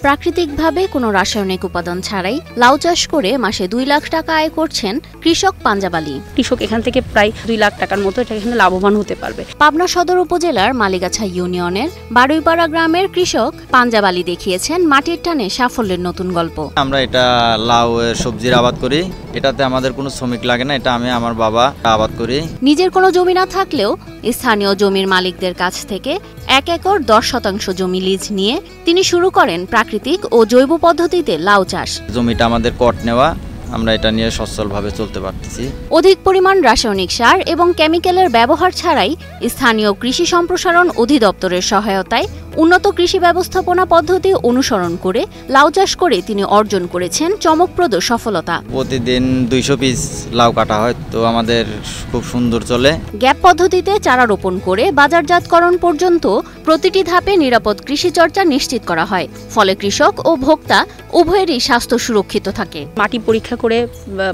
প্রাকৃতিকভাবে কোনো রাসায়নিক উপাদান ছাড়াই লাউ চাষ করে মাসে 2 লাখ টাকা আয় করছেন কৃষক পাঞ্জাব আলী। কৃষক এখান থেকে প্রায় 2 লাখ টাকার মতো এখানে লাভবান হতে পারবে। পাবনা সদর উপজেলার মালিগাছা ইউনিয়নের বারুইপাড়া গ্রামের কৃষক পাঞ্জাব আলী দেখিয়েছেন মাটির টানে সাফল্যের নতুন গল্প। আমরা এটা লাউ সবজির আবাদ করি, এটাতে আমাদের কোনো শ্রমিক লাগে না, এটা আমি আমার বাবা আবাদ করি। নিজের কোনো জমি না থাকলেও স্থানীয় জমির মালিকদের কাছ থেকে 1 একর 10 শতাংশ জমি লিজ নিয়ে তিনি শুরু করেন প্রাকৃতিক ও জৈব পদ্ধতিতে লাউ চাষ। জমিটা আমাদের কট নেওয়া, আমরা এটা নিয়ে সচ্ছলভাবে চলতে পারতেছি। অধিক পরিমাণ রাসায়নিক সার এবং কেমিক্যালের ব্যবহার ছাড়াই স্থানীয় কৃষি সম্প্রসারণ অধিদপ্তরের সহায়তায় উন্নত কৃষি ব্যবস্থাপনা পদ্ধতি অনুসরণ করে লাউ চাষ করে তিনি অর্জন করেছেন চমকপ্রদ সফলতা। প্রতিদিন 200 পিস লাউ কাটা হয়, তো আমাদের খুব সুন্দর চলে। গ্যাপ পদ্ধতিতে চারা রোপণ করে বাজারজাতকরণ পর্যন্ত প্রতিটি ধাপে নিরাপদ কৃষি চর্চা নিশ্চিত করা হয়, ফলে কৃষক ও ভোক্তা উভয়েরই স্বাস্থ্য সুরক্ষিত থাকে। মাটি পরীক্ষা করে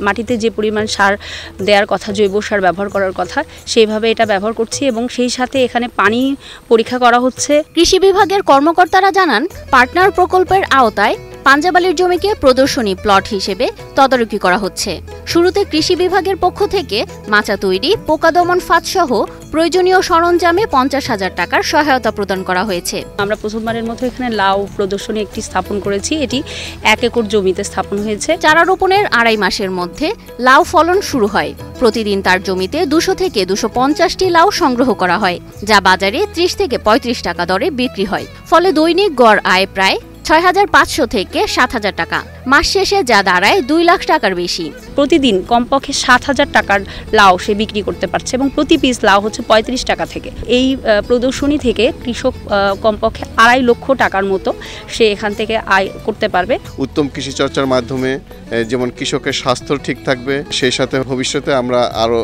মাটিতে যে পরিমাণ সার দেওয়ার কথা, জৈব সার ব্যবহার করার কথা, সেইভাবে এটা ব্যবহার করছি এবং সেই সাথে এখানে পানি পরীক্ষা করা হচ্ছে। কৃষি বিভাগের কর্মকর্তারা জানান, পার্টনার প্রকল্পের আওতায় পাঞ্জাব আলীর জমিকে প্রদর্শনী প্লট হিসেবে তদারকি করা হচ্ছে। শুরুতে কৃষি বিভাগের পক্ষ থেকে মাচা তৈরি, পোকা দমন ফাঁদ সহ প্রয়োজনীয় সরঞ্জামে 50,000 টাকার সহায়তা প্রদান করা হয়েছে। আমরা প্রথমবারের মতো এখানে লাউ প্রদর্শনী একটি স্থাপন করেছি। এটি 1 একর জমিতে স্থাপন হয়েছে। চারা রোপণের 2.5 মাসের মধ্যে লাউ ফলন শুরু হয়। প্রতিদিন তার জমিতে 200 থেকে 250টি লাউ সংগ্রহ করা হয়, যা বাজারে 30 থেকে 35 টাকা দরে বিক্রি হয়। ফলে দৈনিক গড় আয় প্রায় 6,500 থেকে 7,000 টাকা, মাস শেষে যা দাঁড়ায় 2 লাখ টাকার বেশি। প্রতিদিন কমপক্ষে 7,000 টাকার লাউ সে বিক্রি করতে পারছে এবং প্রতি পিস লাউ হচ্ছে 35 টাকা থেকে। এই প্রদর্শনী থেকে কৃষক কমপক্ষে 2.5 লক্ষ টাকার মতো সে এখান থেকে আয় করতে পারবে। উত্তম কৃষি চর্চার মাধ্যমে যেমন কৃষকের স্বাস্থ্য ঠিক থাকবে, সেই সাথে ভবিষ্যতে আমরা আরো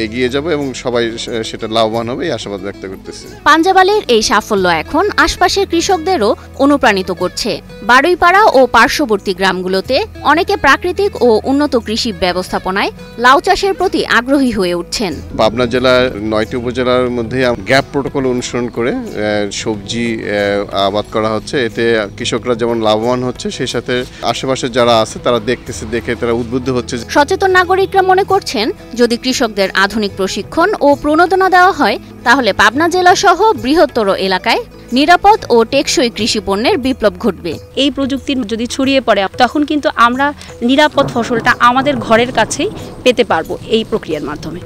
এগিয়ে যাব এবং সবাই সেটা লাভবান হবে, এই আশাবাদ ব্যক্ত করতেছি। পাঞ্জাব আলীর এই সাফল্য এখন আশপাশের কৃষকদেরও অনুপ্রাণিত করছে। বারুইপাড়া ও পার্শ্ববর্তী গ্রামগুলোতে অনেকে প্রাকৃতিক ও উন্নত কৃষি ব্যবস্থাপনায় লাউ চাষের প্রতি আগ্রহী হয়ে উঠছেন। পাবনা জেলার 9টি উপজেলার মধ্যে গ্যাপ প্রোটোকল অনুসরণ করে সবজি আবাদ করা হচ্ছে। এতে কৃষকরা যেমন লাভবান হচ্ছে, সেই সাথে আশেপাশে যারা আছে তারা দেখে তারা উদ্বুদ্ধ হচ্ছে। সচেতন নাগরিকরা মনে করছেন, যদি কৃষকদের আধুনিক প্রশিক্ষণ ও প্রণোদনা দেওয়া হয়, তাহলে পাবনা জেলা সহ বৃহত্তর এলাকায় নিরাপদ ও টেকসই কৃষি পণ্যের বিপ্লব ঘটবে। এই প্রযুক্তি যদি ছড়িয়ে পড়ে, তখন কিন্তু আমরা নিরাপদ ফসলটা আমাদের ঘরের কাছেই পেতে পারবো এই প্রক্রিয়ার মাধ্যমে।